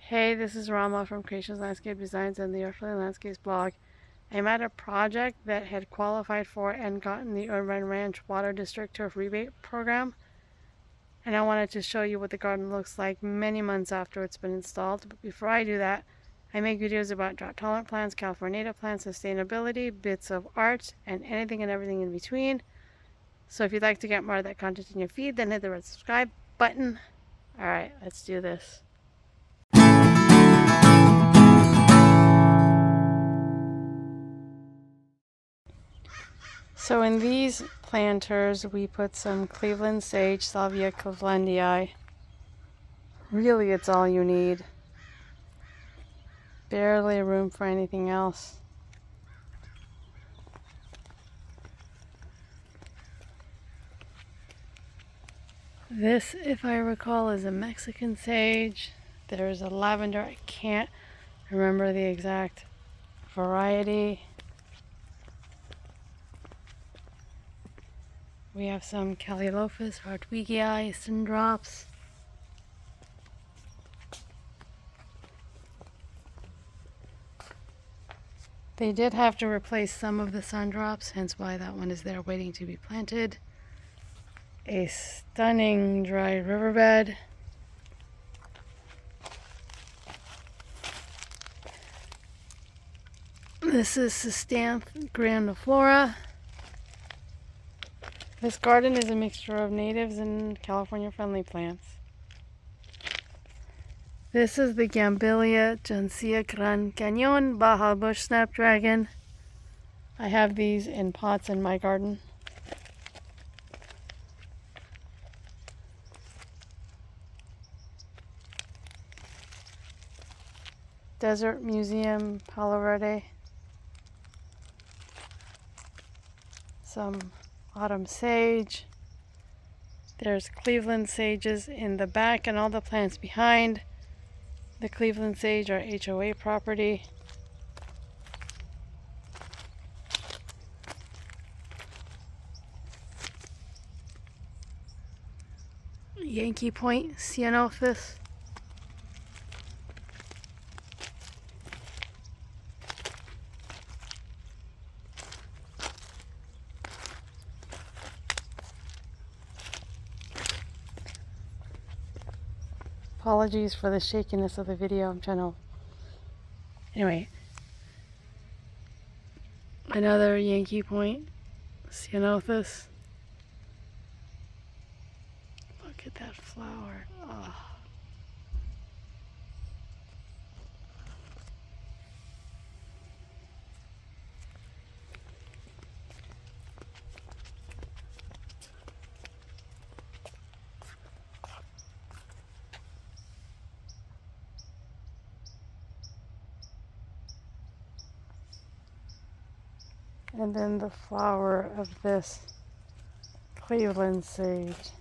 Hey, this is Rama from Creations Landscape Designs and the Earthly Landscapes blog. I'm at a project that had qualified for and gotten the Urban Ranch Water District Turf Rebate Program, and I wanted to show you what the garden looks like many months after it's been installed. But before I do that, I make videos about drought-tolerant plants, California native plants, sustainability, bits of art, and anything and everything in between. So if you'd like to get more of that content in your feed, then hit the red subscribe button. Alright, let's do this. So in these planters, we put some Cleveland sage, Salvia clevelandii. Really, it's all you need. Barely room for anything else. This, if I recall, is a Mexican sage. There's a lavender. I can't remember the exact variety. We have some Calliophis, Hartwigii, Sundrops. They did have to replace some of the Sundrops, hence why that one is there waiting to be planted. A stunning dry riverbed. This is Cystanthe grandiflora. This garden is a mixture of natives and California-friendly plants. This is the Gambilia Jancia Gran Cañon Baja Bush Snapdragon. I have these in pots in my garden. Desert Museum Palo Verde. Some autumn sage. There's Cleveland sages in the back and all the plants behind. The Cleveland sage are HOA property. Yankee Point Ceanothus. Apologies for the shakiness of the video. I'm trying to... Anyway. Another Yankee Point Ceanothus. Look at that flower. Oh. And then the flower of this Cleveland sage.